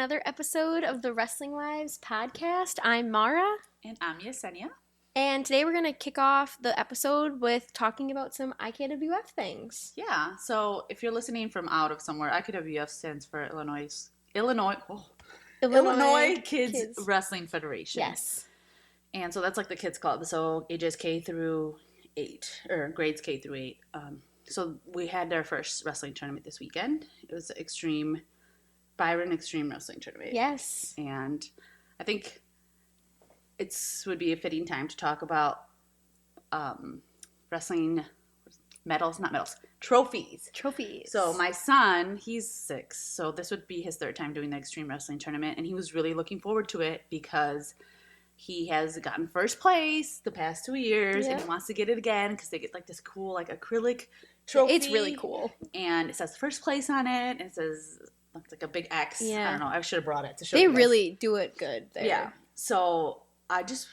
another episode of the Wrestling Wives podcast. I'm Mara. And I'm Yesenia. And today we're going to kick off the episode with talking about some IKWF things. Yeah, so if you're listening from out of somewhere, IKWF stands for Illinois Kids Wrestling Federation. Yes. And so that's like the kids club. So ages K through 8, or grades K through 8. So we had our first wrestling tournament this weekend. It was the Byron Extreme Wrestling Tournament. Yes. And I think it would be a fitting time to talk about wrestling trophies. So my son, he's 6, so this would be his 3rd time doing the Extreme Wrestling Tournament, and he was really looking forward to it because he has gotten first place the past 2 years, and he wants to get it again because they get like this cool like acrylic trophy. It's really cool. And it says first place on it, and it says looks like a big X. Yeah. I don't know. I should have brought it to show you. you They guys. really do it good there. Yeah. So I just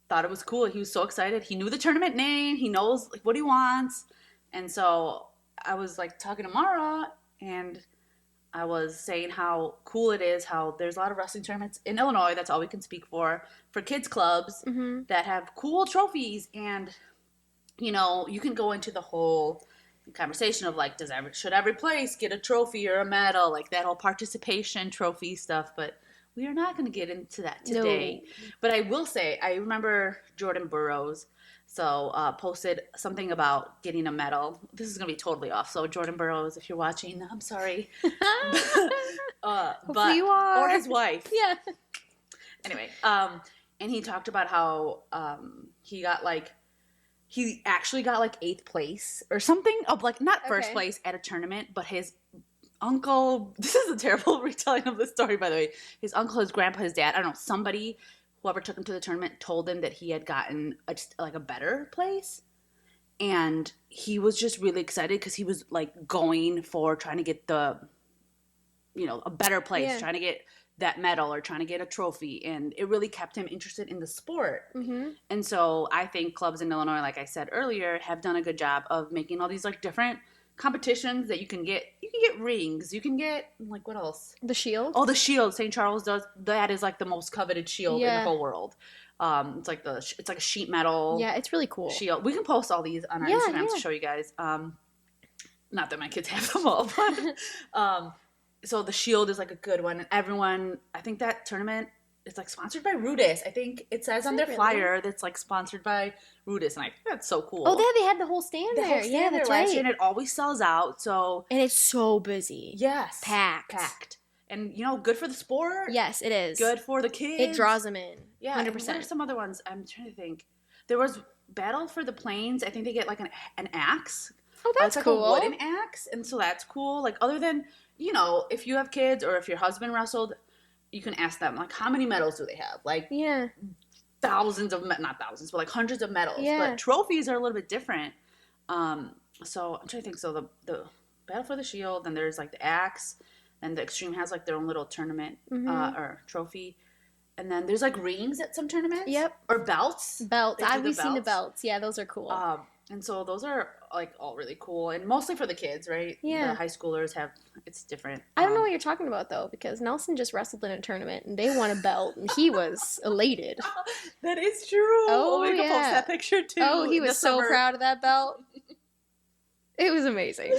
thought it was cool. He was so excited. He knew the tournament name. He knows like what he wants. And so I was like talking to Mara, and I was saying how cool it is, how there's a lot of wrestling tournaments in Illinois. That's all we can speak for kids clubs that have cool trophies. And, you know, you can go into the whole conversation of like, should every place get a trophy or a medal, like that whole participation trophy stuff. But we are not going to get into that today. No. But I will say, I remember Jordan Burroughs posted something about getting a medal. This is going to be totally off. So Jordan Burroughs, if you're watching, I'm sorry. Hopefully you are. Or his wife. Yeah. Anyway, and he talked about how he actually got like 8th place or something of like, not first place at a tournament, but his uncle, this is a terrible retelling of the story, by the way. His uncle, his grandpa, his dad, I don't know, somebody, whoever took him to the tournament told him that he had gotten a better place. And he was just really excited because he was like going for trying to get a better place, trying to get that medal or trying to get a trophy. And it really kept him interested in the sport. Mm-hmm. And so I think clubs in Illinois, like I said earlier, have done a good job of making all these like different competitions that you can get rings, you can get like, what else? The shield. Oh, the shield. St. Charles does that. Is like the most coveted shield in the whole world. It's like a sheet metal. Yeah, it's really cool. Shield. We can post all these on our Instagram to show you guys. Not that my kids have them all, but so the shield is like a good one. And everyone, I think that tournament is like sponsored by Rudis. I think it says on their flyer that's like sponsored by Rudis, and I think that's so cool. Oh, they had the whole stand there. Yeah, that's right. And it always sells out. So and it's so busy. Yes, packed. And good for the sport. Yes, it is. Good for the kids. It draws them in. Yeah, 100%. What are some other ones? I'm trying to think. There was Battle for the Plains. I think they get like an axe. Oh, that's like cool. A wooden axe, and so that's cool. Like other than if you have kids or if your husband wrestled, you can ask them like how many medals do they have? Like thousands of not thousands, but like hundreds of medals. Yeah. But trophies are a little bit different. So I'm trying to think. So the Battle for the Shield, and there's like the axe. And the Extreme has like their own little tournament or trophy. And then there's like rings at some tournaments. Yep. Or belts. I've seen the belts. Yeah, those are cool. And so those are like all really cool and mostly for the kids, right? Yeah. The high schoolers it's different. I don't know what you're talking about though, because Nelson just wrestled in a tournament and they won a belt and he was elated. That is true. Oh, we can post that picture too. Oh, he was so proud of that belt. It was amazing.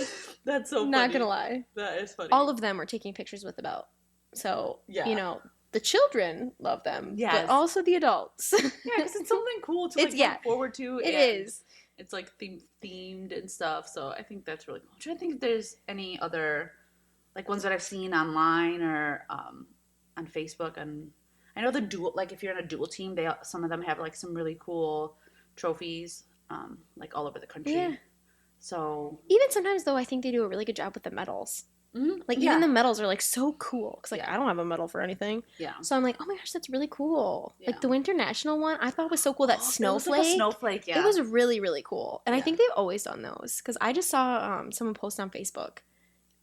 That's so funny. Not gonna lie. That is funny. All of them were taking pictures with the belt. So, the children love them, but also the adults. Yeah, because it's something cool to look forward to. It is. It's like themed and stuff, so I think that's really cool. I'm trying to think if there's any other like ones that I've seen online or on Facebook. And I know the dual, like if you're in a dual team, some of them have like some really cool trophies like all over the country. Yeah. So even sometimes though, I think they do a really good job with the medals. Mm-hmm. Like even the medals are like so cool because like I don't have a medal for anything. Yeah. So I'm like, oh my gosh, that's really cool. Yeah. Like the Winter National one, I thought was so cool. That snowflake. Like a snowflake. Yeah. It was really really cool, and I think they've always done those because I just saw someone post on Facebook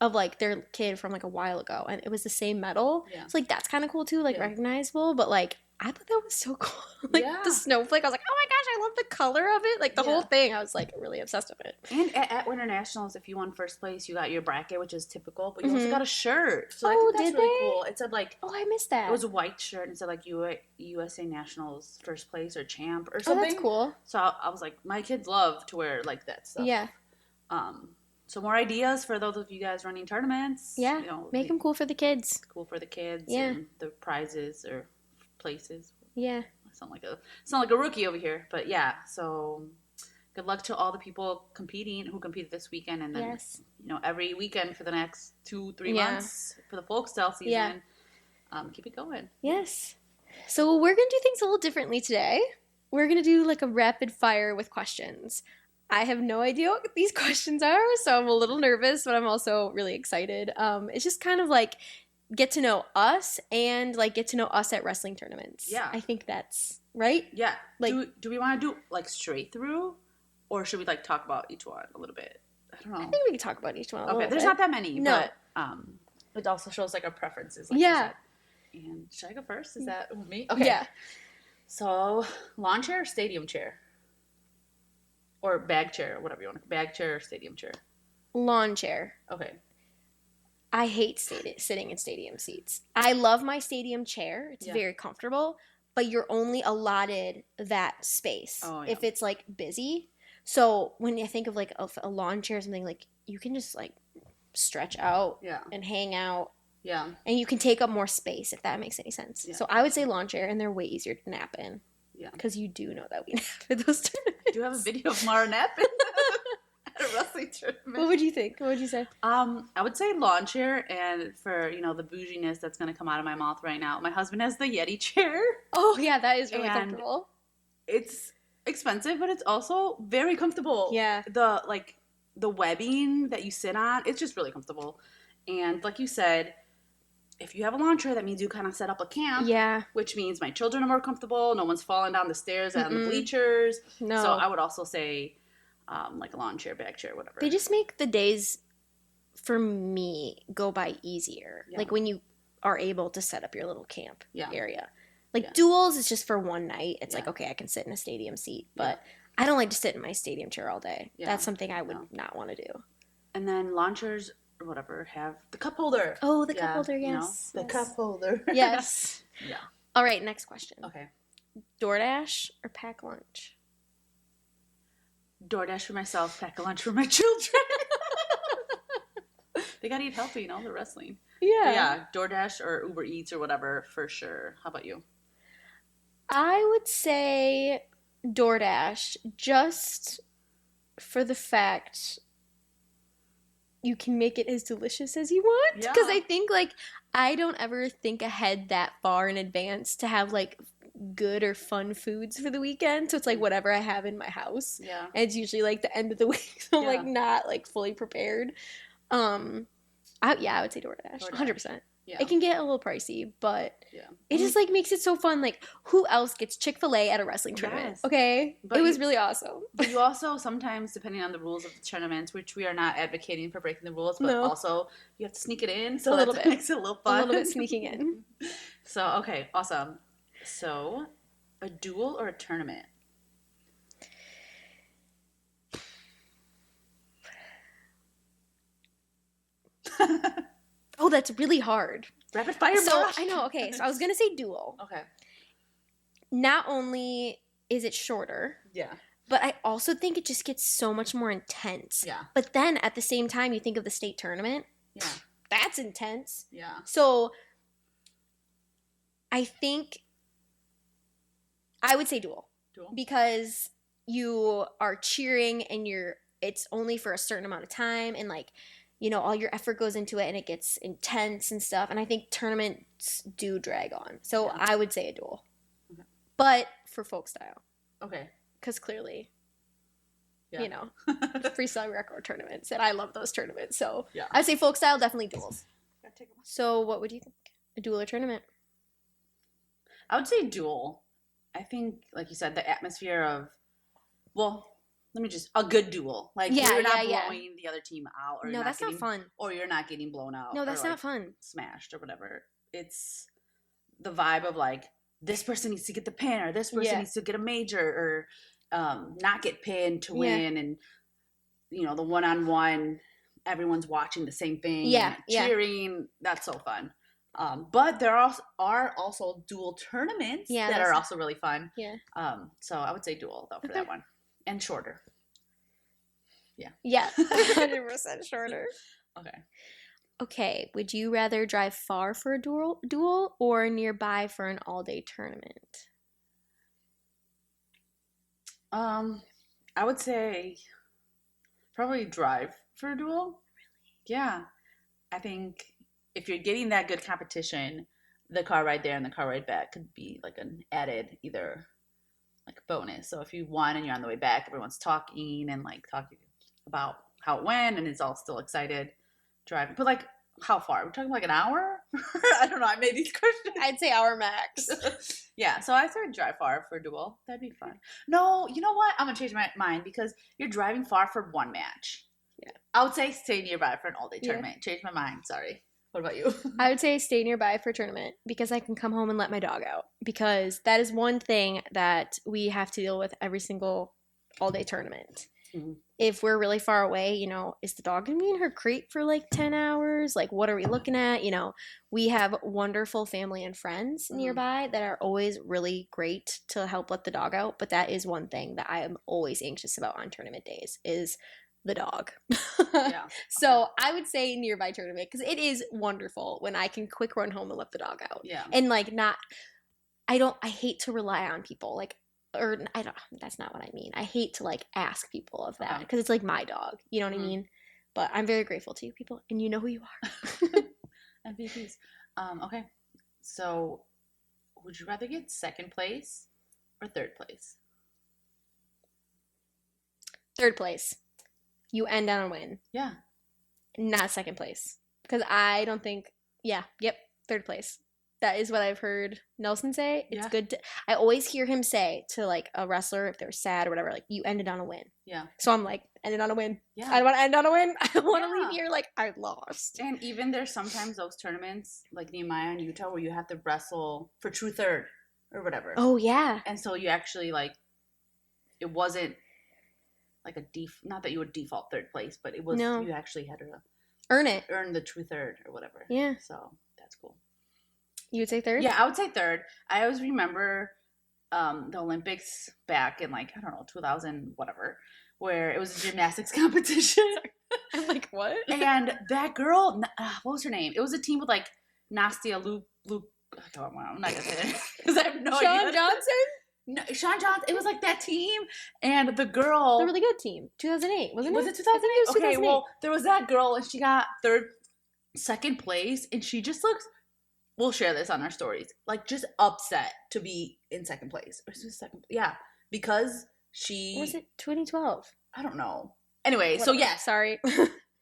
of like their kid from like a while ago, and it was the same medal. Yeah. So like that's kind of cool too, like recognizable. But like I thought that was so cool. Like the snowflake, I was like, oh my god, I love the color of it. Like the whole thing, I was like really obsessed with it. And at Winter Nationals, if you won first place, you got your bracket, which is typical, but you also got a shirt. So I think that's really cool. It said like, oh, I missed that. It was a white shirt and it said like USA Nationals first place or champ or something. Oh, that's cool. So I was like, my kids love to wear like that stuff. Yeah. So more ideas for those of you guys running tournaments. Yeah. Make them cool for the kids. Cool for the kids. Yeah. And the prizes or places. Yeah. I sound like a rookie over here, but yeah. So good luck to all the people who competed this weekend, and then every weekend for the next 2-3 months for the Folkstyle season. Yeah. Keep it going. Yes. So we're gonna do things a little differently today. We're gonna do like a rapid fire with questions. I have no idea what these questions are, so I'm a little nervous, but I'm also really excited. It's just kind of like get to know us and like get to know us at wrestling tournaments. Yeah. I think that's right. Yeah. Like, do we want to do like straight through, or should we like talk about each one a little bit? I don't know. I think we can talk about each one a little bit. There's not that many, but it also shows like our preferences. Like you said. And should I go first? Is that me? Okay. Yeah. So, lawn chair or stadium chair? Or bag chair, or whatever you want. Bag chair or stadium chair? Lawn chair. Okay. I hate sitting in stadium seats. I love my stadium chair. It's very comfortable, but you're only allotted that space if it's like busy. So when you think of like a lawn chair or something, like you can just like stretch out and hang out. Yeah. And you can take up more space if that makes any sense. Yeah. So I would say lawn chair, and they're way easier to nap in. Yeah. Because you do know that we nap at those tournaments. Do you have a video of Mara napping at a wrestling tournament? What would you think? What would you say? I would say lawn chair, and for, the bouginess that's going to come out of my mouth right now, my husband has the Yeti chair. Oh, yeah, that is really comfortable. It's expensive, but it's also very comfortable. Yeah. The webbing that you sit on, it's just really comfortable. And like you said, if you have a lawn chair, that means you kind of set up a camp. Yeah. Which means my children are more comfortable. No one's falling down the stairs and on the bleachers. No. So I would also say like a lawn chair, bag chair, whatever. They just make the days, for me, go by easier. Yeah. Like when you are able to set up your little camp area. Like duels is just for one night. It's like, okay, I can sit in a stadium seat. But I don't like to sit in my stadium chair all day. Yeah. That's something I would not want to do. And then lawn chairs, or whatever, have the cup holder. Oh, the cup holder, yes. The cup holder. Yes. Yeah. All right, next question. Okay. DoorDash or pack lunch? DoorDash for myself, pack a lunch for my children. They gotta eat healthy, they're wrestling. Yeah. But yeah, DoorDash or Uber Eats or whatever, for sure. How about you? I would say DoorDash, just for the fact you can make it as delicious as you want. Because I think, like, I don't ever think ahead that far in advance to have, like, good or fun foods for the weekend. So it's, like, whatever I have in my house. Yeah. And it's usually, like, the end of the week. So I'm, like, not, like, fully prepared. I would say DoorDash. 100%. Yeah. It can get a little pricey, but it just, like, makes it so fun. Like, who else gets Chick-fil-A at a wrestling tournament? Yes. Okay? But it was really awesome. But you also sometimes, depending on the rules of the tournaments, which we are not advocating for breaking the rules, but also you have to sneak it in. So that makes it a little fun. A little bit sneaking in. So, okay, awesome. So, a duel or a tournament? Oh, that's really hard. Rapid fire. So I know. Okay, so I was gonna say duel. Okay. Not only is it shorter, but I also think it just gets so much more intense. Yeah. But then at the same time, you think of the state tournament. Yeah. That's intense. Yeah. So I think I would say duel. Because you are cheering and it's only for a certain amount of time, and like, all your effort goes into it and it gets intense and stuff. And I think tournaments do drag on. So I would say a duel. Okay. But for Folkstyle. Okay. Because clearly, Freestyle record tournaments. And I love those tournaments. So I'd say Folkstyle, definitely duels. So what would you think? A duel or tournament? I would say duel. I think, like you said, the atmosphere of, a good duel. Like, you're not blowing the other team out. Or no, that's not fun. Or you're not getting blown out. No, that's not fun. Smashed or whatever. It's the vibe of, like, this person needs to get the pin, or this person needs to get a major, or not get pinned to win, and the one-on-one, everyone's watching the same thing, cheering. That's so fun. But there are also dual tournaments that are also really fun. Yeah. So I would say dual though for that one, and shorter. Yeah. Yeah. 100% shorter. Okay. Okay. Would you rather drive far for a duel or nearby for an all-day tournament? I would say probably drive for a duel. Really? Yeah. I think if you're getting that good competition, the car ride there and the car ride back could be like an added either like bonus. So if you won and you're on the way back, everyone's talking and like talking about how it went and it's all still excited driving. But like how far? We're talking like an hour? I don't know. I made these questions. I'd say hour max. Yeah. So I said drive far for a duel. That'd be fun. No, you know what? I'm going to change my mind because you're driving far for one match. Yeah. I would say stay nearby for an all-day tournament. Change my mind. Sorry. What about you? I would say stay nearby for a tournament because I can come home and let my dog out. Because that is one thing that we have to deal with every single all-day tournament. Mm-hmm. If we're really far away, is the dog going to be in her crate for like 10 hours? Like, what are we looking at? We have wonderful family and friends nearby that are always really great to help let the dog out. But that is one thing that I am always anxious about on tournament days is the dog. Yeah. So I would say nearby tournament because it is wonderful when I can quick run home and let the dog out. Yeah. And like I hate to rely on people that's not what I mean. I hate to like ask people of that because it's like my dog. You know what I mean? But I'm very grateful to you people and you know who you are. MVPs. Okay. So would you rather get second place or third place? Third place. You end on a win. Yeah. Not second place. Because I don't think, third place. That is what I've heard Nelson say. It's good I always hear him say to like a wrestler if they're sad or whatever, like you ended on a win. Yeah. So I'm like, ended on a win. Yeah. I don't want to end on a win. I don't want to leave here like I lost. And even there's sometimes those tournaments like Nehemiah in Utah where you have to wrestle for true third or whatever. Oh yeah. And so you actually like, it wasn't like not that you would default third place, but it was you actually had to earn the true third or whatever. Yeah. So that's cool. You would say third? Yeah, I would say third. I always remember the Olympics back in like, I don't know, 2000 whatever, where it was a gymnastics competition. I'm like, what? And that girl, what was her name? It was a team with like Nastia Luke. Oh, I'm not gonna say it because I have no idea. Shawn Johnson? No, Shawn Johnson. It was like that team, and the girl. The really good team. 2008, wasn't it? Was it 2008? Okay, well, there was that girl, and she got second place, and she just looks. We'll share this on our stories. Like, just upset to be in second place. Or second, yeah, because she. Or was it 2012? I don't know. Anyway, whatever. So yeah, sorry.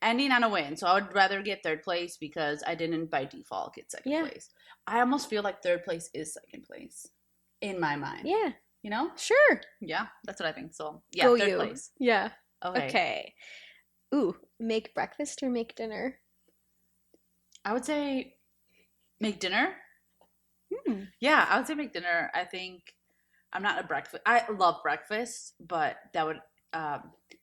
Ending on a win. So I would rather get third place because I didn't by default get second place. I almost feel like third place is second place in my mind. Yeah. You know? Sure. Yeah, that's what I think. So yeah, third place. Yeah. Okay. Ooh, make breakfast or make dinner? I would say make dinner. Yeah, I would say make dinner. I think I'm not a breakfast. I love breakfast, but that would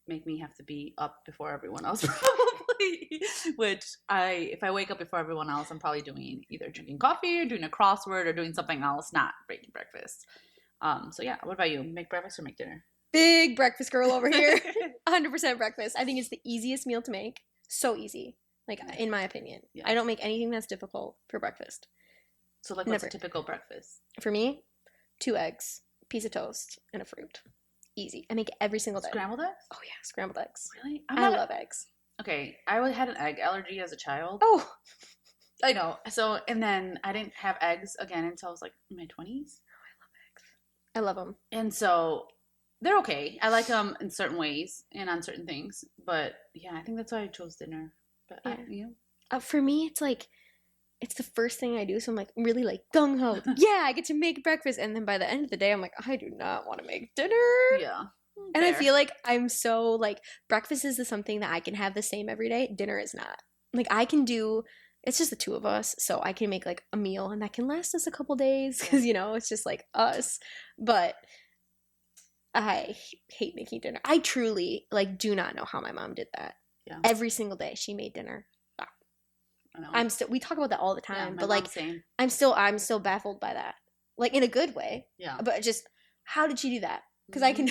make me have to be up before everyone else probably. Which if I wake up before everyone else, I'm probably doing either drinking coffee or doing a crossword or doing something else, not making breakfast. So yeah, what about you? Make breakfast or make dinner? Big breakfast girl over here. 100% breakfast. I think it's the easiest meal to make. So easy. Like, in my opinion. Yeah. I don't make anything that's difficult for breakfast. So, like, what's a typical breakfast? For me, 2 eggs, piece of toast, and a fruit. Easy. I make it every single day. Scrambled eggs? Oh, yeah. Scrambled eggs. Really? I love eggs. Okay. I had an egg allergy as a child. Oh. I know. So, and then I didn't have eggs again until I was, like, in my 20s. Oh, I love eggs. I love them. And so, they're okay. I like them in certain ways and on certain things. But, yeah, I think that's why I chose dinner. But for me, it's like, it's the first thing I do. So I'm like, really like gung-ho. Yeah, I get to make breakfast. And then by the end of the day, I'm like, I do not want to make dinner. Yeah. And I feel like I'm so like, breakfast is something that I can have the same every day. Dinner is not. Like, I can do it's just the two of us, so I can make like a meal and that can last us a couple days because it's just like us. But I hate making dinner. I truly like do not know how my mom did that. Yeah. Every single day she made dinner. Wow. I know. We talk about that all the time, but like I'm still baffled by that. Like in a good way. Yeah. But just how did she do that? Because I can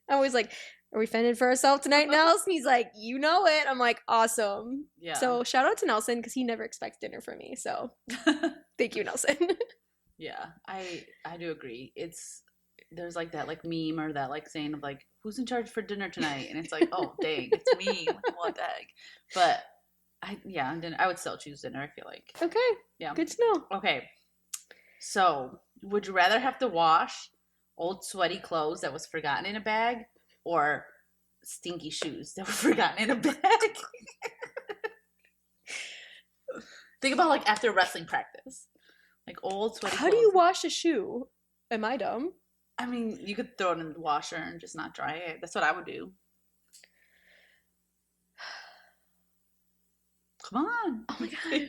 I'm always like, are we fending for ourselves tonight, Nels? And he's like, you know it. I'm like, awesome. Yeah. So shout out to Nelson because he never expects dinner from me. So thank you, Nelson. Yeah, I do agree. There's like that like meme or that like saying of like, who's in charge for dinner tonight? And it's like, oh dang, it's me. Like, what the heck? But I would still choose dinner, I feel like. Okay. Yeah. Good to know. Okay. So would you rather have to wash old sweaty clothes that was forgotten in a bag or stinky shoes that were forgotten in a bag? Think about like after wrestling practice. Like old sweaty clothes. How do you wash a shoe? Am I dumb? I mean, you could throw it in the washer and just not dry it. That's what I would do. Come on. Oh my god.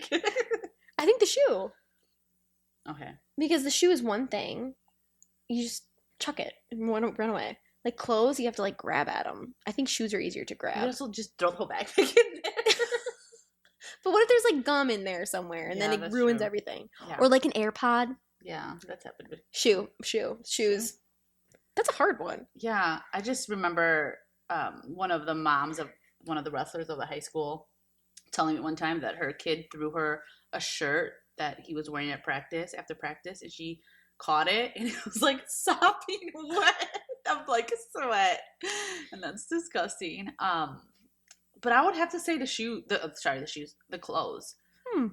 I think the shoe. Okay. Because the shoe is one thing. You just chuck it and run away. Like clothes, you have to like grab at them. I think shoes are easier to grab. You also just throw the whole bag in there. But what if there's like gum in there somewhere and then it ruins everything? Yeah. Or like an AirPod. Yeah, that's happened. Shoes. That's a hard one. Yeah, I just remember one of the moms of one of the wrestlers of the high school telling me one time that her kid threw her a shirt that he was wearing at practice after practice, and she caught it, and it was like sopping wet of like sweat, and that's disgusting. But I would have to say the clothes.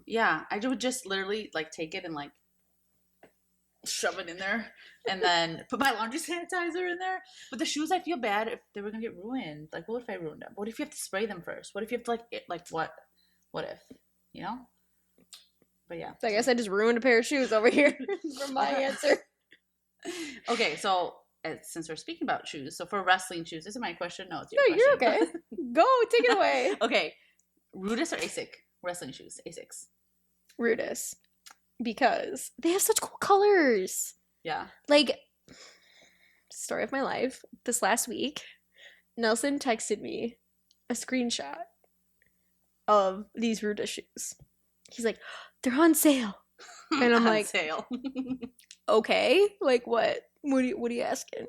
Yeah, I would just literally like take it and like shove it in there and then put my laundry sanitizer in there. But the shoes, I feel bad if they were gonna get ruined. Like, what if I ruined them? What if you have to spray them first? What if you have to what if, But yeah. So I guess I just ruined a pair of shoes over here for my answer. Okay, so since we're speaking about shoes, so for wrestling shoes, this is my question. No, it's your question. You're okay. Go, take it away. Okay, Rudis or Asics wrestling shoes? Asics. Rudis. Because they have such cool colors. Yeah. Like, story of my life. This last week, Nelson texted me a screenshot of these Rudis shoes. He's like, they're on sale. And I'm like, sale. Okay, like what? What are you asking?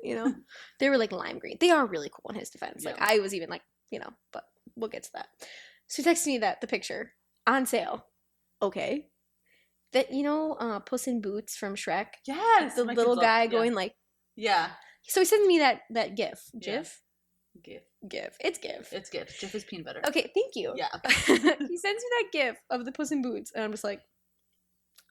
They were like lime green. They are really cool in his defense. Like I was even like, but we'll get to that. So he texted me the picture on sale. Okay. That Puss in Boots from Shrek. Yes, the little guy going like. Yeah. So he sends me that GIF. GIF. GIF. It's GIF. It's GIF. GIF is peanut butter. Okay, thank you. Yeah. He sends me that GIF of the Puss in Boots, and I'm just like,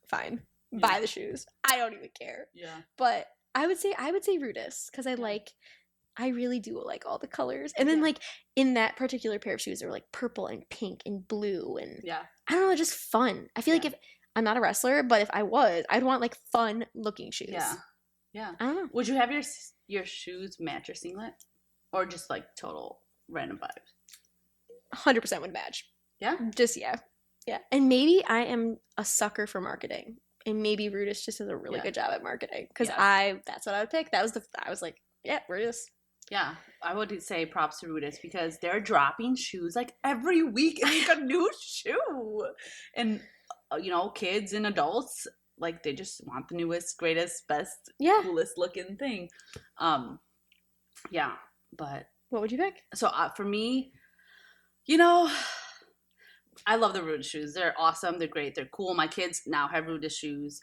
fine, buy the shoes. I don't even care. Yeah. But I would say Rudis because I really do like all the colors, and then like in that particular pair of shoes, they were like purple and pink and blue, and I don't know, just fun. I feel like if I'm not a wrestler, but if I was, I'd want like fun looking shoes. Yeah. Yeah. I don't know. Would you have your shoes match your singlet? Or just like total random vibes? 100% would match. Yeah? Just, yeah. And maybe I am a sucker for marketing. And maybe Rudis just does a really good job at marketing. Because that's what I would pick. I was like, yeah, Rudis. Yeah. I would say props to Rudis because they're dropping shoes like every week. It's like a new shoe. And, kids and adults, like they just want the newest, greatest, best, coolest looking thing. Yeah. But what would you pick? So for me, I love the Rudis shoes. They're awesome. They're great. They're cool. My kids now have Rudis shoes.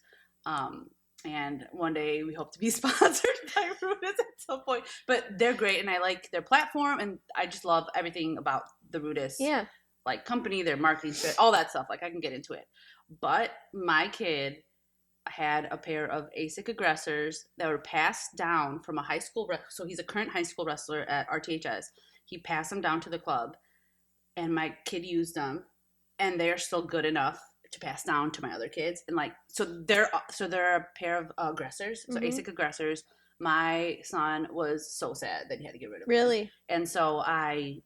And one day we hope to be sponsored by Rudis at some point. But they're great, and I like their platform, and I just love everything about the Rudis like company, their marketing, all that stuff. Like I can get into it. But my kid had a pair of Asics aggressors that were passed down from a high school so he's a current high school wrestler at RTHS. He passed them down to the club, and my kid used them, and they're still good enough to pass down to my other kids. And like so they're a pair of aggressors, so Asics aggressors. My son was so sad that he had to get rid of them. Really? And so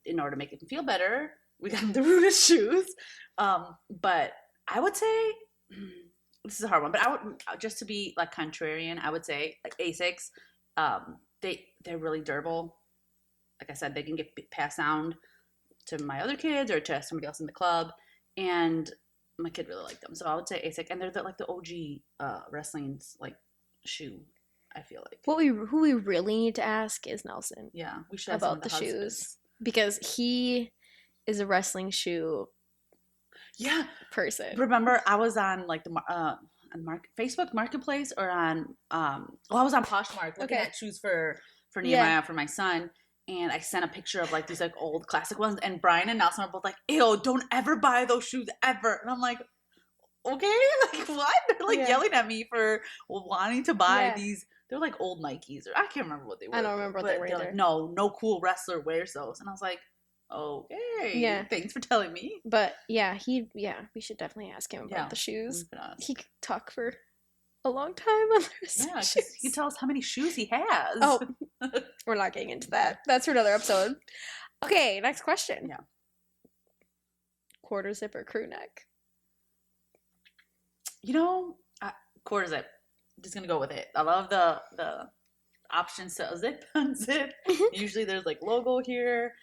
in order to make him feel better, we got him the Rudis shoes. But I would say this is a hard one, but I would, just to be like contrarian, I would say like Asics. They're really durable. Like I said, they can get passed down to my other kids or to somebody else in the club, and my kid really liked them. So I would say Asics, and they're like the OG wrestling's like shoe. I feel like who we really need to ask is Nelson. Yeah, we should ask about the shoes because he is a wrestling shoe. Yeah, person. Remember, I was on like the Facebook Marketplace or on I was on Poshmark looking at shoes for Nehemiah for my son, and I sent a picture of like these like old classic ones, and Brian and Nelson are both like, "Ew, don't ever buy those shoes ever," and I'm like, okay, like what? They're like yelling at me for wanting to buy these. They're like old Nikes, or I can't remember what they were. I don't remember what they were either. Like, no cool wrestler wears those, and I was like, okay, yeah, thanks for telling me. But we should definitely ask him about the shoes. He could talk for a long time on their shoes. He can tell us how many shoes he has. Oh, we're not getting into that. That's for another episode. Okay, next question. Yeah. Quarter zip or crew neck? Quarter zip. Just gonna go with it. I love the options to zip, unzip. Usually there's like logo here.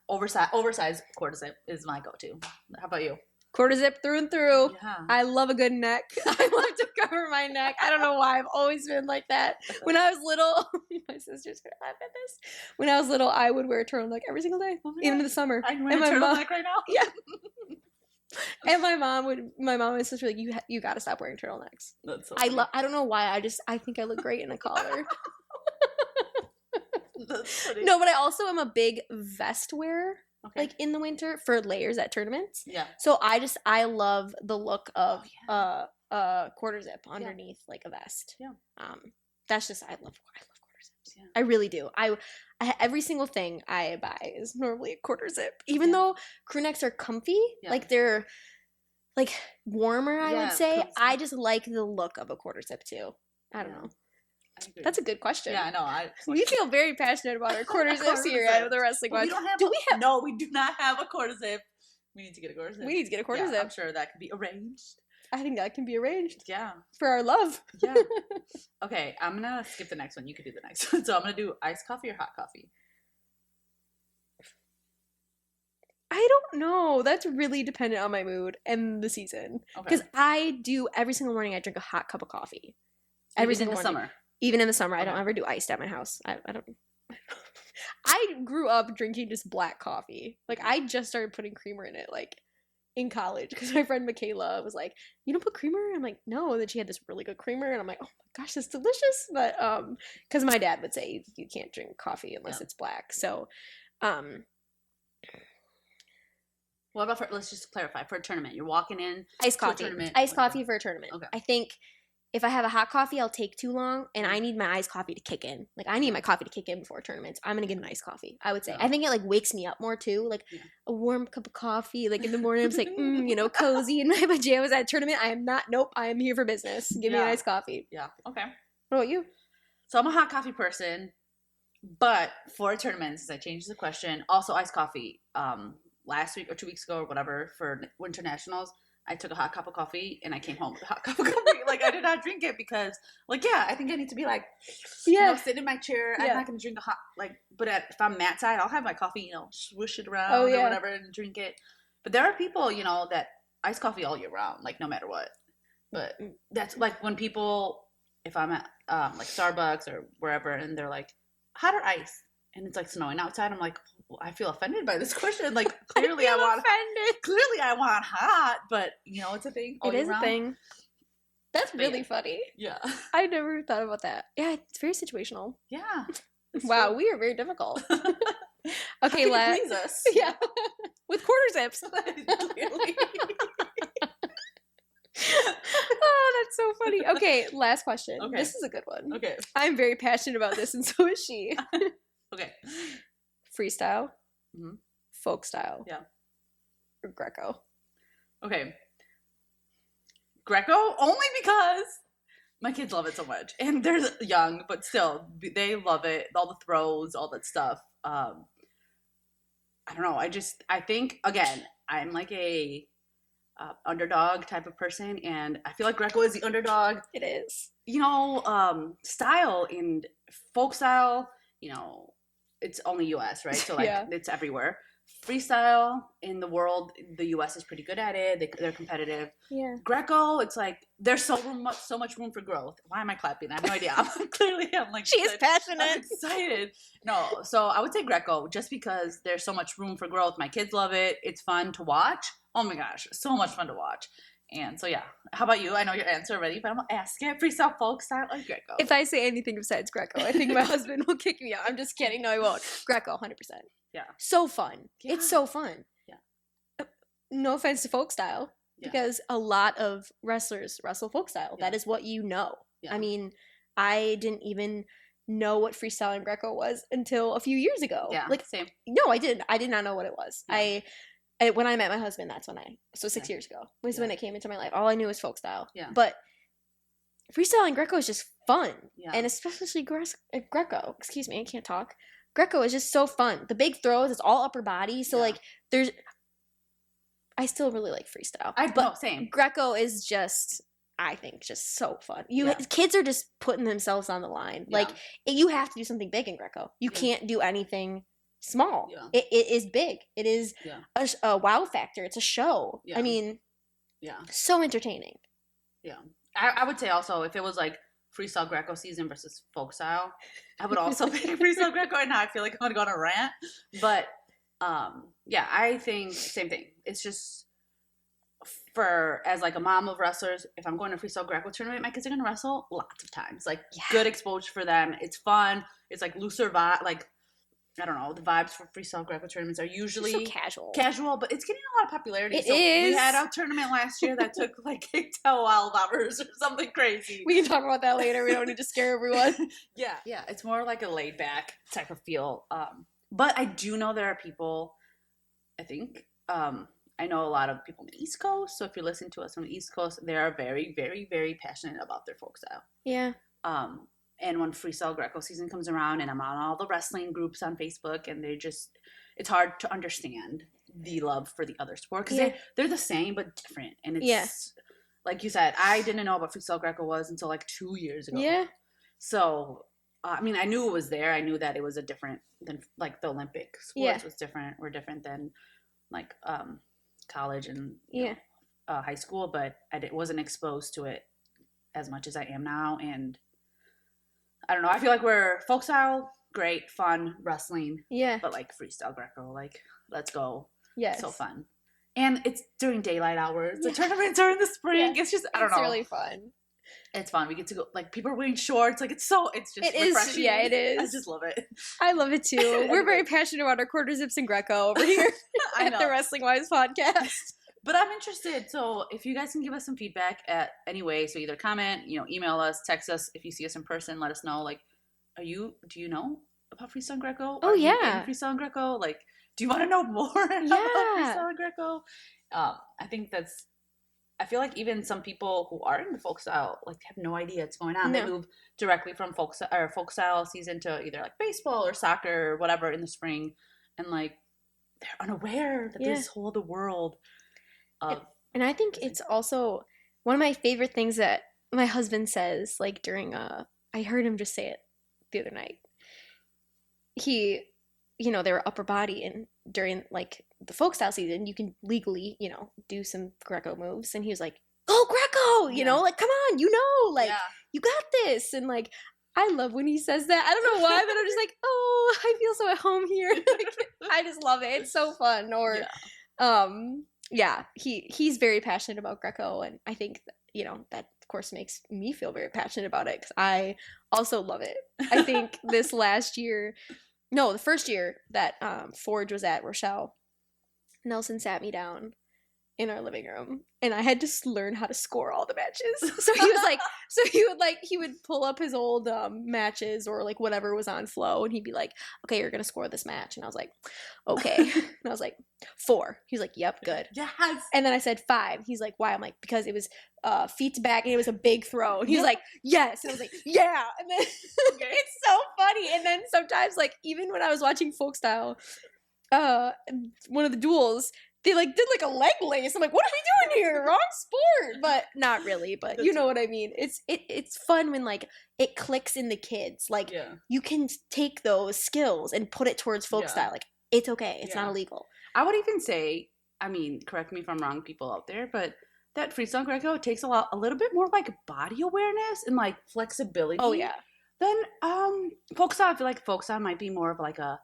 Oversized quarter zip is my go-to. How about you? Quarter zip through and through. Yeah. I love a good neck. I love to cover my neck. I don't know why. I've always been like that. When I was little, my sister's gonna laugh at this. When I was little, I would wear a turtleneck every single day, even in the summer. I'm wearing a turtleneck right now. Yeah. And my mom and sister were like, you got to stop wearing turtlenecks. That's so I don't know why. I think I look great in a collar. That's funny. No, but I also am a big vest wearer. Okay. Like in the winter for layers at tournaments. Yeah. So I love the look of quarter zip underneath like a vest. Yeah. That's just I love quarter zips. Yeah. I really do. I every single thing I buy is normally a quarter zip. Even though crew necks are comfy, like they're like warmer, I would say. I just like the look of a quarter zip too. I don't know. That's a good question. Yeah, I know. We feel very passionate about our quarter zips here at the wrestling one. No, we do not have a quarter zip. We need to get a quarter zip. We need to get a quarter zip. I'm sure that can be arranged. I think that can be arranged. Yeah. For our love. Yeah. Okay, I'm going to skip the next one. You can do the next one. So I'm going to do iced coffee or hot coffee? I don't know. That's really dependent on my mood and the season. Because I do, every single morning, I drink a hot cup of coffee. Every single morning. Summer. Even in the summer, I don't ever do iced at my house. I don't. I grew up drinking just black coffee. Like I just started putting creamer in it, like in college, because my friend Michaela was like, "You don't put creamer?" I'm like, "No." And then she had this really good creamer, and I'm like, "Oh my gosh, that's delicious!" But because my dad would say you can't drink coffee unless it's black. So, what about let's just clarify for a tournament. You're walking in iced coffee, iced coffee for a tournament. Okay. I think. If I have a hot coffee, I'll take too long, and I need my iced coffee to kick in. Like, I need my coffee to kick in before tournaments. I'm going to get an iced coffee, I would say. I think it, like, wakes me up more, too. Like, a warm cup of coffee, like, in the morning, I'm just like, cozy in my pajamas at a tournament. I am here for business. Give me an iced coffee. Yeah, okay. What about you? So, I'm a hot coffee person, but for a tournament, since I changed the question, also iced coffee. Last week or 2 weeks ago or whatever, for Winter Nationals, I took a hot cup of coffee and I came home with a hot cup of coffee. Like, I did not drink it because, like, I think I need to be, like, sit in my chair. I'm not going to drink a hot, like, but if I'm mat side, I'll have my coffee, swoosh it around or whatever and drink it. But there are people, that ice coffee all year round, like, no matter what. But that's, like, when people, if I'm at, like, Starbucks or wherever, and they're like, hot or ice? And it's, like, snowing outside. I'm like, I feel offended by this question. Like, clearly I want hot, but it's a thing. It is a thing. That's really funny. Yeah, I never thought about that. Yeah, it's very situational. Yeah. Wow, true. We are very difficult. Okay, please us. Yeah, with quarter zips. Clearly. Oh, that's so funny. Okay, last question. Okay. This is a good one. Okay. I'm very passionate about this, and so is she. Okay. Freestyle, Folkstyle, or Greco. Okay. Greco only because my kids love it so much, and they're young, but still they love it. All the throws, all that stuff. I don't know. I think again, I'm like a underdog type of person, and I feel like Greco is the underdog. It is. Style and folk style, it's only US, right? So it's everywhere. Freestyle in the world, the US is pretty good at it. They're competitive. Yeah. Greco, it's like there's so much room for growth. Why am I clapping? I have no idea. I'm like she is passionate. I'm excited. No, so I would say Greco just because there's so much room for growth. My kids love it. It's fun to watch. Oh my gosh, so much fun to watch. And so yeah, how about you? I know your answer already, but I'm gonna ask it. Freestyle, folk style, or Greco? If I say anything besides Greco, I think my husband will kick me out. I'm just kidding. No, he won't. Greco, 100%. Yeah. So fun. Yeah. It's so fun. Yeah. No offense to folk style, because a lot of wrestlers wrestle folk style. Yeah. That is what you know. Yeah. I mean, I didn't even know what freestyle and Greco was until a few years ago. Yeah. Same. No, I didn't. I did not know what it was. Yeah. When I met my husband, that's when 6 years ago, was when it came into my life. All I knew was folk style. Yeah. But freestyle and Greco is just fun. Yeah. And especially Greco. Excuse me, I can't talk. Greco is just so fun. The big throws, it's all upper body. So, I still really like freestyle. Same. Greco is just, I think, just so fun. Kids are just putting themselves on the line. Yeah. You have to do something big in Greco. You can't do anything small. Yeah. It is big. It is a wow factor. It's a show. Yeah. I mean, so entertaining. Yeah. I would say also, if it was like freestyle Greco season versus folk style, I would also pick freestyle Greco, and now I feel like I'm gonna go on a rant. But I think same thing. It's just as like a mom of wrestlers, if I'm going to freestyle Greco tournament, my kids are gonna wrestle lots of times. Good exposure for them. It's fun. It's like looser vibe. I don't know, the vibes for freestyle Greco tournaments are usually so casual, but it's getting a lot of popularity. We had a tournament last year that took 12 hours or something crazy. We can talk about that later. We don't need to scare everyone. Yeah, it's more like a laid back type of feel. But I do know there are people, I think, I know a lot of people on the East Coast. So if you're listening to us on the East Coast, they are very, very, very passionate about their folk style. Yeah. And when freestyle Greco season comes around, and I'm on all the wrestling groups on Facebook, and it's hard to understand the love for the other sport, because they're the same but different. And it's like you said, I didn't know what freestyle Greco was until 2 years ago. Yeah. So I mean, I knew it was there. I knew that it was a different than the Olympic sports was different. Were different than college and high school, but I wasn't exposed to it as much as I am now. And I don't know. I feel like we're folk style, great, fun, wrestling. Yeah. But freestyle Greco, let's go. Yes. So fun. And it's during daylight hours. The tournaments are in the spring. Yeah. It's just, I don't know. It's really fun. It's fun. We get to go, people are wearing shorts. It's just refreshing. Yeah, it is. I just love it. I love it too. We're very passionate about our quarter zips and Greco over here at the Wrestling Wives podcast. But I'm interested. So if you guys can give us some feedback at any way, so either comment, email us, text us. If you see us in person, let us know. Do you know about freestyle Greco? Oh, yeah. Freestyle Greco? Do you want to know more about freestyle Greco? I feel like even some people who are in the folk style have no idea what's going on. No. They move directly from folk style season to either baseball or soccer or whatever in the spring, and they're unaware that there's this whole other world. And I think it's also one of my favorite things that my husband says, during I heard him just say it the other night. He, they were upper body, and during the folk style season, you can legally, do some Greco moves. And he was like, "Go Greco!" Come on, you got this. And I love when he says that. I don't know why, but I'm just oh, I feel so at home here. I just love it. It's so fun. Or, he's very passionate about Greco, and I think that of course makes me feel very passionate about it, because I also love it. I think the first year that Forge was at Rochelle, Nelson sat me down in our living room, and I had to learn how to score all the matches. So he was he would pull up his old matches or whatever was on Flow, and he'd be like, "Okay, you're gonna score this match," and I was like, "Okay," and I was like, 4. He's like, "Yep, good." Yes. And then I said 5. He's like, "Why?" I'm like, "Because it was feet to back, and it was a big throw." And he was like, "Yes," and I was like, "Yeah." And then it's so funny. And then sometimes even when I was watching Folkstyle, one of the duels, they like did like a leg lace. I'm like, what are we doing here? Wrong sport. But not really. But you know what I mean. It's fun when like it clicks in the kids. Like you can take those skills and put it towards folk style. Like it's okay. It's not illegal. I would even say, I mean, correct me if I'm wrong, people out there, but that freestyle Greco takes a little bit more like body awareness and like flexibility. Oh yeah. Then folkstyle, I feel like folkstyle might be more of like a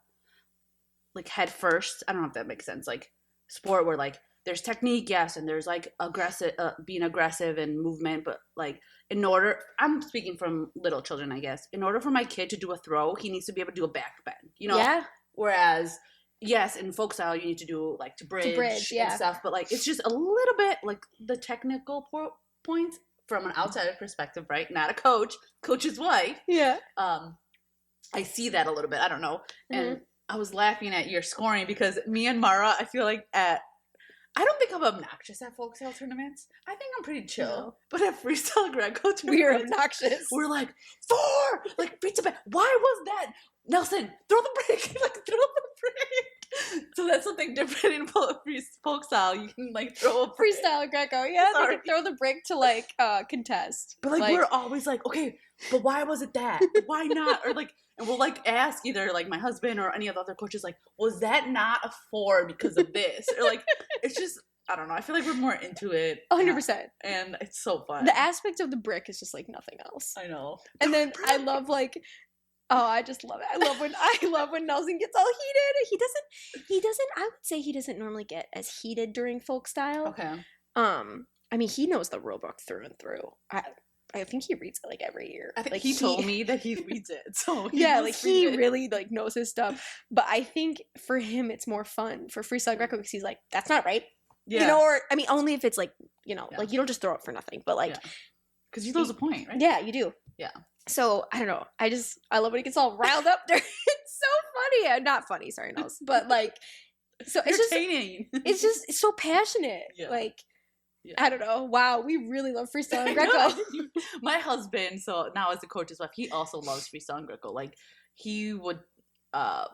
like head first. I don't know if that makes sense. Like sport where like there's technique, yes, and there's like aggressive, being aggressive and movement, but like in order, I'm speaking from little children, I guess. In order for my kid to do a throw, he needs to be able to do a back bend, you know? Yeah. Whereas, yes, in folk style, you need to do like to bridge and stuff, but like it's just a little bit like the technical points from an outsider perspective, right? Not a coach's wife. Yeah. I see that a little bit. I don't know. And I was laughing at your scoring because me and Mara, I feel like I don't think I'm obnoxious at folkstyle tournaments. I think I'm pretty chill. No. But at freestyle Greco tournaments, we're obnoxious. We're like 4, like beat to back. Why was that? Nelson, throw the break. Like throw the break. So that's something different in folkstyle. You can like throw a break. Freestyle Greco, yeah, they can throw the break to like contest. But like we're always like, okay, but why was it that? Why not? Or like, and we'll like ask either like my husband or any of the other coaches, like, was that not a 4 because of this? Or like, it's just, I don't know. I feel like we're more into it. 100%. And it's so fun. The aspect of the brick is just like nothing else. I know. And then I love like, I just love it. I love when Nelson gets all heated. He doesn't, I would say he doesn't normally get as heated during folk style. Okay. I mean, he knows the rule book through and through. I think he reads it like every year. I think like he told me that he reads it. So he really like knows his stuff. But I think for him it's more fun for freestyle Greco because he's like, that's not right. Yeah. You know, or I mean, only if it's like, you know, like you don't just throw it for nothing, but like, because you lose a point, right? Yeah, you do. Yeah. So I don't know. I love when he gets all riled up there. It's so funny. Not funny, sorry, Nels, but like, so it's just so passionate. Yeah. Like. Yeah. I don't know. Wow, we really love freestyle and Greco. My husband, so now as the coach's wife, he also loves freestyle and Greco. Like he would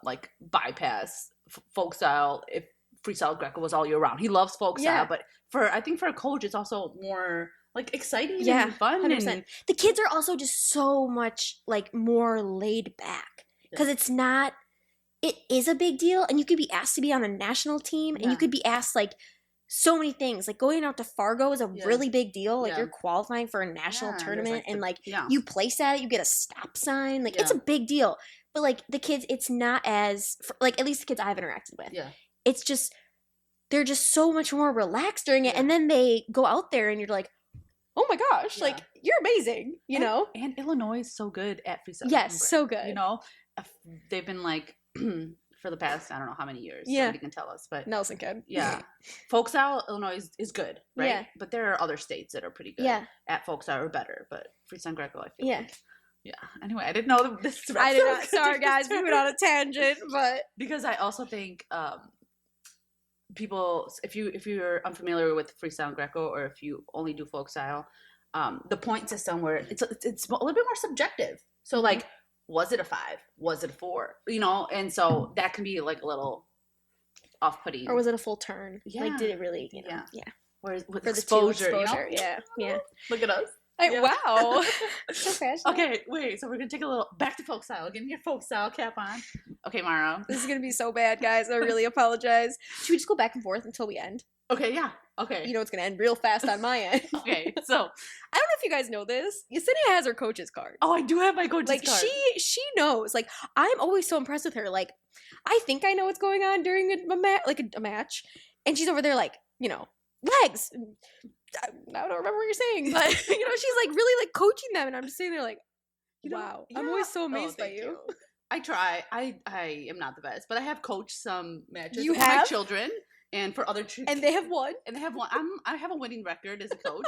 like bypass folk style if freestyle Greco was all year round. He loves folk style, but I think for a coach, it's also more like exciting and fun. 100%. And the kids are also just so much like more laid back because it is a big deal, and you could be asked to be on a national team, and you could be asked like. So many things like going out to Fargo is a really big deal. Like you're qualifying for a national tournament and like you place at it, you get a stop sign. Like it's a big deal. But like the kids, it's not as like at least the kids I've interacted with. Yeah, it's just they're just so much more relaxed during it, and then they go out there and you're like, oh my gosh, like you're amazing, you know. And Illinois is so good at freestyle. Yes, so good. You know, they've been like. For the past, I don't know how many years. Yeah. Somebody can tell us. But Nelson can. Yeah. Folkstyle, Illinois is good, right? Yeah. But there are other states that are pretty good at folkstyle or better. But freestyle Greco, I feel like. Yeah. Anyway, I didn't know this. I did not. Sorry, guys. We went on a tangent. But because I also think people, if you're unfamiliar with freestyle Greco or if you only do folkstyle, the point system where it's a little bit more subjective. So like, was it a 5? Was it a 4? You know, and so that can be like a little off-putting. Or was it a full turn? Yeah. Like, did it really? You know, Whereas with exposure, you know? Yeah. Look at us. Wow. So fashion. Okay, wait. So we're gonna take a little back to folk style. Getting your folk style cap on. Okay, Mara. This is gonna be so bad, guys. I really apologize. Should we just go back and forth until we end? Okay, yeah. Okay. You know it's gonna end real fast on my end. Okay, so I don't know if you guys know this. Yesenia has her coach's card. Oh, I do have my coach's card. Like she knows. Like I'm always so impressed with her. Like I think I know what's going on during a match, and she's over there like, you know, legs. I don't remember what you're saying, but you know, she's like really like coaching them, and I'm just sitting there like, wow. I'm always so amazed by you. I try. I am not the best, but I have coached some matches with my children. And for other and they have won. I have a winning record as a coach,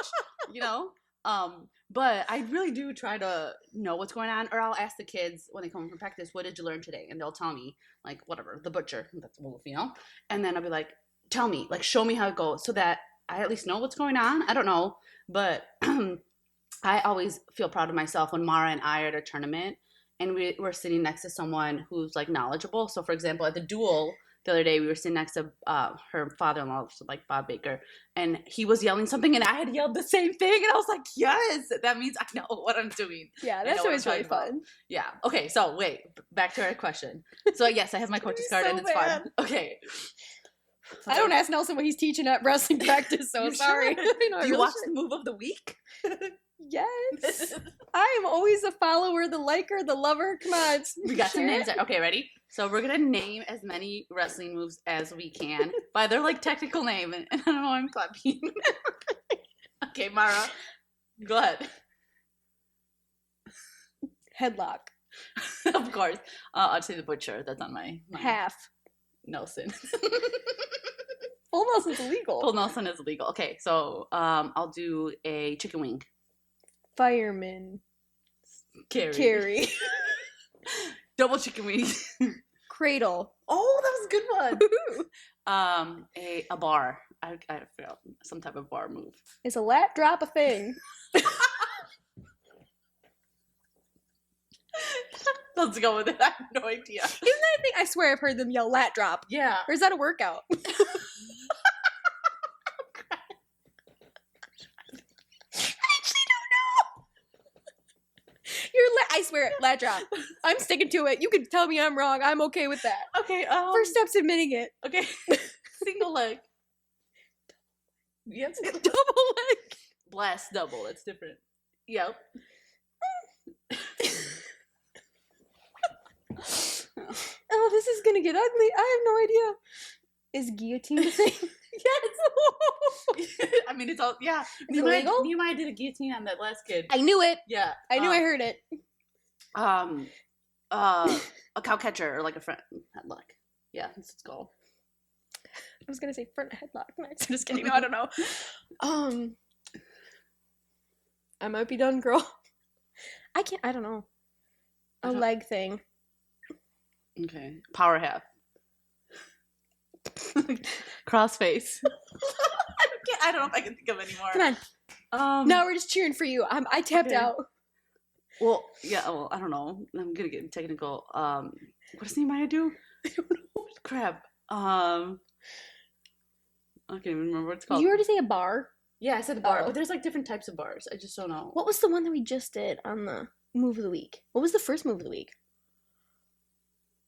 you know. But I really do try to know what's going on, or I'll ask the kids when they come home from practice, "What did you learn today?" And they'll tell me, like, whatever, the butcher, that's a wolf, you know. And then I'll be like, "Tell me, like, show me how it goes, so that I at least know what's going on." I don't know, but I always feel proud of myself when Mara and I are at a tournament and we're sitting next to someone who's like knowledgeable. So, for example, at the duel the other day. We were sitting next to her father-in-law, so like Bob Baker, and he was yelling something, and I had yelled the same thing, and I was like, yes, that means I know what I'm doing. Yeah, that's always really fun. Yeah. Okay, so wait, back to our question. So yes, I have my coach's card, and it's fun. Okay. I don't ask Nelson what he's teaching at wrestling practice, so sorry. Do you watch the move of the week? Yes. I am always a follower, the liker, the lover. Come on. We got some names. Okay, ready? So we're going to name as many wrestling moves as we can by their like technical name. And I don't know why I'm clapping. Okay, Mara, go ahead. Headlock. Of course. I'd say the butcher. That's on my half. Nelson. Full Nelson's illegal. Full Nelson is illegal. Okay, so I'll do a chicken wing. Fireman. Carry. Double chicken wing. Cradle. Oh, that was a good one. A bar. I forgot some type of bar move. Is a lat drop a thing? Let's go with it. I have no idea. Isn't that a thing? I swear I've heard them yell lat drop. Yeah. Or is that a workout? I swear, lat drop. I'm sticking to it. You can tell me I'm wrong. I'm okay with that. Okay. First step's admitting it. Okay. Single leg. Yes. Double leg. Blast double. It's different. Yep. Oh, this is gonna get ugly. I have no idea. Is guillotine the thing? Yes. I mean, it's all, yeah. Is it illegal? Nehemiah did a guillotine on that last kid. I knew it. Yeah. I knew I heard it. A cow catcher or like a front headlock. Yeah, that's its called. I was gonna say front headlock next. I'm just kidding. No, I don't know. I might be done, girl. I don't know. A leg thing. Okay. Power half. Crossface. I don't know if I can think of any more. Come on. No, we're just cheering for you. I tapped out. Well, yeah. Well, I don't know. I'm gonna get technical. What does Nehemiah do? I don't know. Crap. I can't even remember what it's called. Did you already say a bar? Yeah, I said a bar, but there's like different types of bars. I just don't know. What was the one that we just did on the move of the week? What was the first move of the week?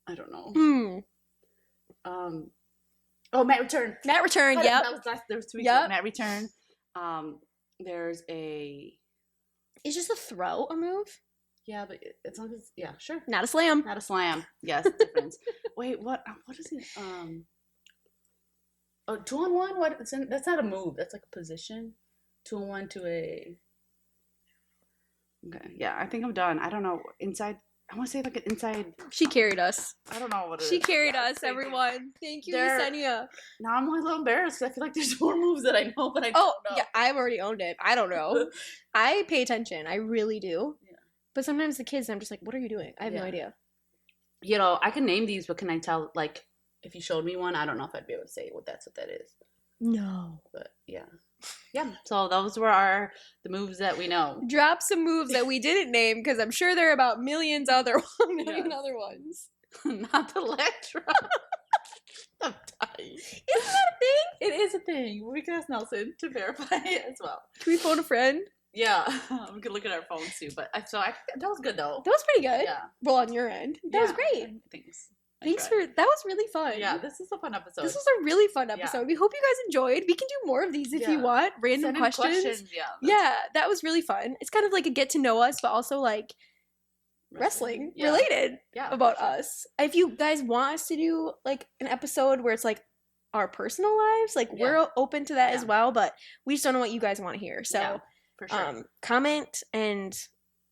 I don't know. Oh, Mat Return. Mat Return, yep. There was 2 weeks ago. Mat Return. There's a... Is just a throw a move? Yeah, but as long as... Yeah, sure. Not a slam. Not a slam. Yes, difference. Wait, what is it? Oh, 2-on-1? What? That's not a move. That's like a position. 2-on-1 to a... Okay, yeah, I think I'm done. I don't know. Inside... I want to say like an inside... She carried us. I don't know what it is. She carried us, everyone. Thank you, Yesenia. Now I'm like a little embarrassed because I feel like there's more moves that I know, but I don't know. Yeah, I've already owned it. I don't know. I pay attention. I really do. Yeah. But sometimes the kids, I'm just like, what are you doing? I have no idea. You know, I can name these, but can I tell, like, if you showed me one, I don't know if I'd be able to say what that is. No. But, yeah. Yeah, so those were the moves that we know. Drop some moves that we didn't name because I'm sure there are about million other ones. Not the leg drop. I'm dying. Isn't that a thing? It is a thing. We can ask Nelson to verify it as well. Can we phone a friend? Yeah, we could look at our phones too. But that was good though. That was pretty good. Yeah. Well, on your end, that was great. Thanks for that. Was really fun. Yeah, this is a fun episode. This was a really fun episode. We hope you guys enjoyed. We can do more of these if you want. Random questions. Yeah, that was really fun. It's kind of like a get to know us, but also like wrestling related about us. If you guys want us to do like an episode where it's like our personal lives, like we're open to that as well, but we just don't know what you guys want to hear. So for sure. Comment and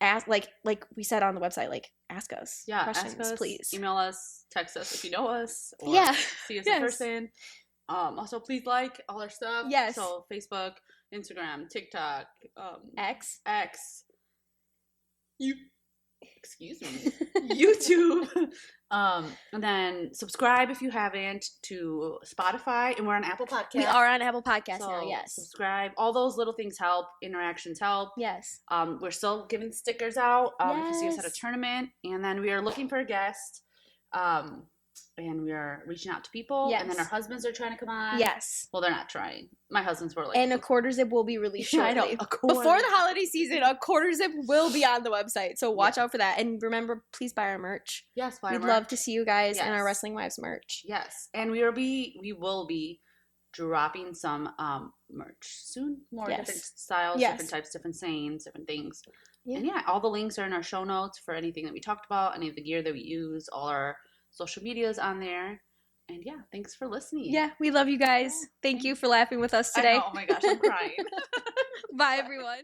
ask, like we said on the website, like ask us questions, ask us, please. Email us, text us if you know us, or see us in person. Also, please like all our stuff. Yes. So Facebook, Instagram, TikTok, X. Excuse me. YouTube. And then subscribe if you haven't to Spotify, and we're on Apple Podcasts. We are on Apple Podcasts now, yes. Subscribe. All those little things help. Interactions help. Yes. We're still giving stickers out if you see us at a tournament. And then we are looking for a guest. and we are reaching out to people. Yes. And then our husbands are trying to come on. Yes. Well, they're not trying. My husband's more like. And a quarter zip will be released shortly. I know. Before the holiday season, a quarter zip will be on the website. So watch out for that. And remember, please buy our merch. Yes, buy our merch. We'd love to see you guys in our Wrestling Wives merch. Yes. And we will be dropping some merch soon. More different styles, different types, different sayings, different things. Yeah. And all the links are in our show notes for anything that we talked about, any of the gear that we use, all our social medias on there. And thanks for listening. Yeah, we love you guys. Thank you for laughing with us today. I know. Oh my gosh, I'm crying. Bye, everyone.